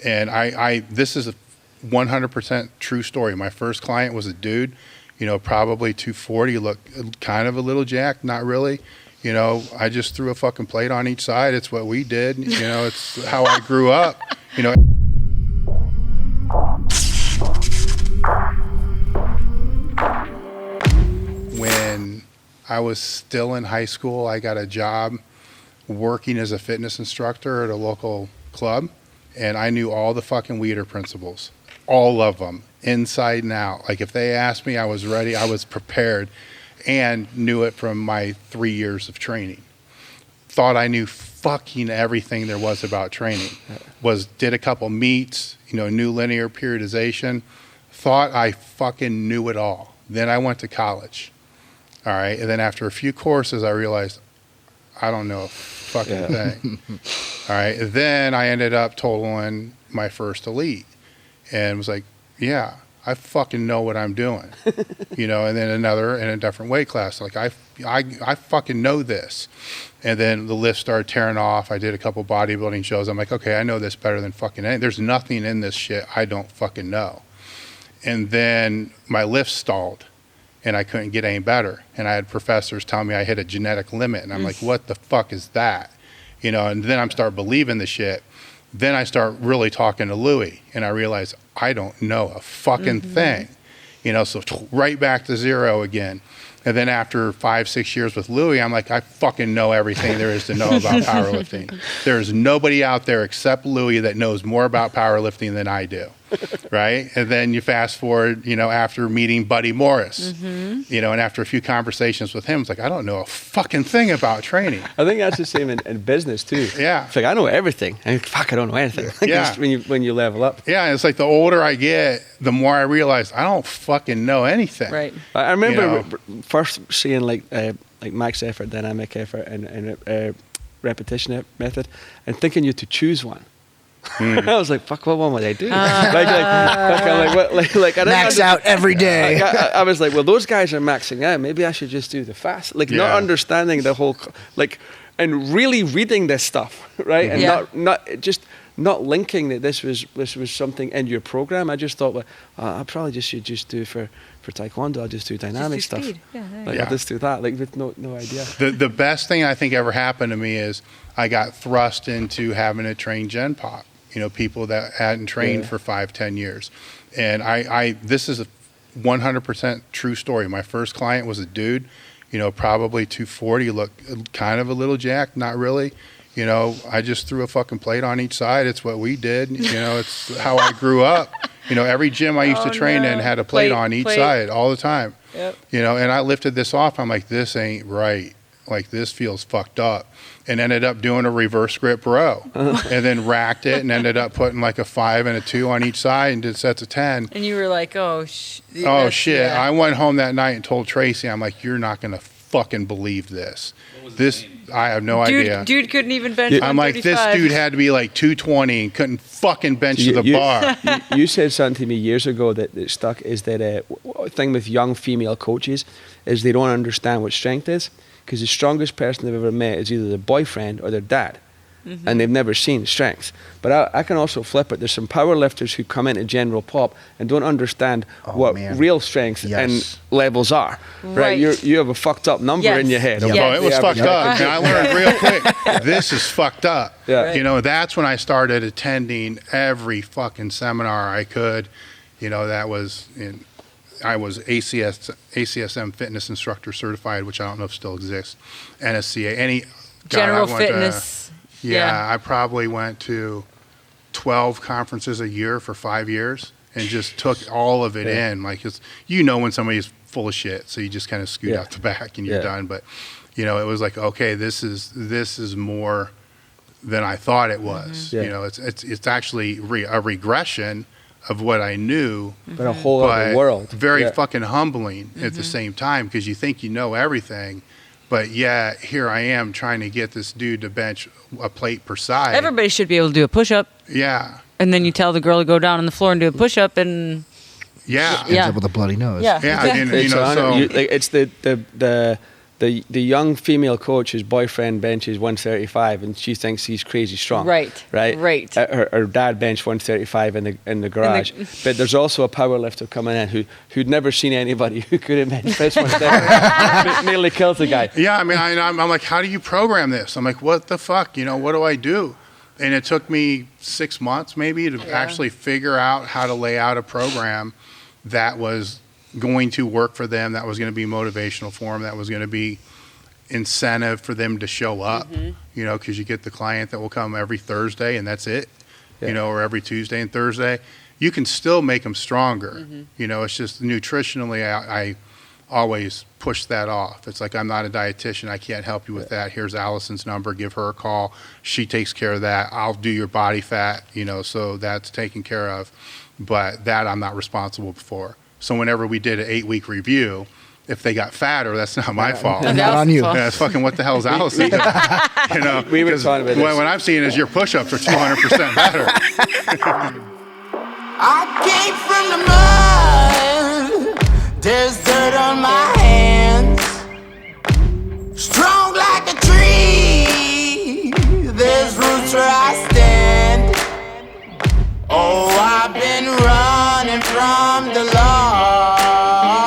And this is a 100% true story. My first client was a dude, probably 240, looked kind of a little jacked, not really. I just threw a fucking plate on each side. It's what we did. It's how I grew up. When I was still in high school, I got a job working as a fitness instructor at a local club, and I knew all the fucking leader principles, all of them, inside and out. Like, if they asked me, I was ready, I was prepared, and knew it from my 3 years of training. Thought I knew fucking everything there was about training. Did a couple meets, knew linear periodization. Thought I fucking knew it all. Then I went to college. All right, and then after a few courses, I realized I don't know a fucking thing. All right, then I ended up totaling my first elite, and was like, yeah, I fucking know what I'm doing, And then another in a different weight class, like I fucking know this. And then the lift started tearing off. I did a couple bodybuilding shows. I'm like, okay, I know this better than fucking anything. There's nothing in this shit I don't fucking know. And then my lift stalled, and I couldn't get any better. And I had professors tell me I hit a genetic limit, and I'm like, what the fuck is that? And then I start believing the shit. Then I start really talking to Louie, and I realize I don't know a fucking thing. So right back to zero again. And then after 5-6 years with Louie, I'm like, I fucking know everything there is to know about powerlifting. There's nobody out there except Louie that knows more about powerlifting than I do. Right? And then you fast forward, after meeting Buddy Morris, and after a few conversations with him, it's like, I don't know a fucking thing about training. I think that's the same in business too. Yeah. It's like, I know everything. And fuck, I don't know anything. Yeah. when you level up. Yeah. And it's like the older I get, the more I realize I don't fucking know anything. Right. I remember first seeing like max effort, dynamic effort, and repetition method, and thinking you had to choose one. I was like, "Fuck, what one would I do?" Max out every day. I was like, "Well, those guys are maxing out. Maybe I should just do the fast." Not understanding the whole, and really reading this stuff, right? And not linking that this was something in your program. I just thought, I probably should just do for taekwondo. I'll just do dynamic stuff. I'll just do that. With no idea. The best thing I think ever happened to me is I got thrust into having to train Gen Pop. People that hadn't trained for 5-10 years. And this is a 100% true story. My first client was a dude, probably 240, looked kind of a little jacked, not really. I just threw a fucking plate on each side. It's what we did. It's how I grew up. Every gym I used to train in had a plate on each side all the time. Yep. And I lifted this off. I'm like, this ain't right. Like, this feels fucked up. And ended up doing a reverse grip row, and then racked it and ended up putting like a 5 and a 2 on each side and did sets of 10. And you were like, oh shit. Yeah. I went home that night and told Tracy, I'm like, you're not going to fucking believe this. I have no idea. Dude couldn't even bench. I'm like, this dude had to be like 220 and couldn't fucking bench to the bar. You said something to me years ago that stuck, is that thing with young female coaches is they don't understand what strength is. Because the strongest person they've ever met is either their boyfriend or their dad. And they've never seen strength. But I can also flip it. There's some power lifters who come into general pop and don't understand what real strength and levels are. Right? You have a fucked up number in your head. It was fucked up. And I learned real quick, this is fucked up. That's when I started attending every fucking seminar I could. That was in... I was ACSM fitness instructor certified, which I don't know if still exists. NSCA, general fitness. I probably went to 12 conferences a year for 5 years and just took all of it in. Like, when somebody's full of shit, so you just kind of scoot out the back and you're done. But it was like, okay, this is more than I thought it was. It's actually a regression of what I knew, but a whole other world. Very fucking humbling at the same time, because you think you know everything, but here I am trying to get this dude to bench a plate per side. Everybody should be able to do a push-up. Yeah. And then you tell the girl to go down on the floor and do a push-up, and ends up with a bloody nose. And, it's the the young female coach's boyfriend benches 135 and she thinks he's crazy strong. Right, Right. right. Her dad bench 135 in the garage. But there's also a power lifter coming in who'd never seen anybody who could have bench press 135. Nearly killed the guy. Yeah, I mean, I'm like, how do you program this? I'm like, what the fuck? You know, what do I do? And it took me 6 months maybe to actually figure out how to lay out a program that was going to work for them, that was going to be motivational for them, that was going to be incentive for them to show up, you know, because you get the client that will come every Thursday and that's it, you know, or every Tuesday and Thursday. You can still make them stronger. You know, it's just nutritionally, I always push that off. It's like, I'm not a dietitian. I can't help you with that. Here's Allison's number. Give her a call. She takes care of that. I'll do your body fat, you know, so that's taken care of. But that I'm not responsible for. So whenever we did an 8-week review, if they got fatter, that's not my fault. Not on you. Yeah, it's fucking what the hell is Allison doing? You know, We were talking about this. what I'm seeing is your push-ups are 200% better. I came from the mud. There's dirt on my hands. Strong like a tree. There's roots where I stand. Oh, I've been running from the law.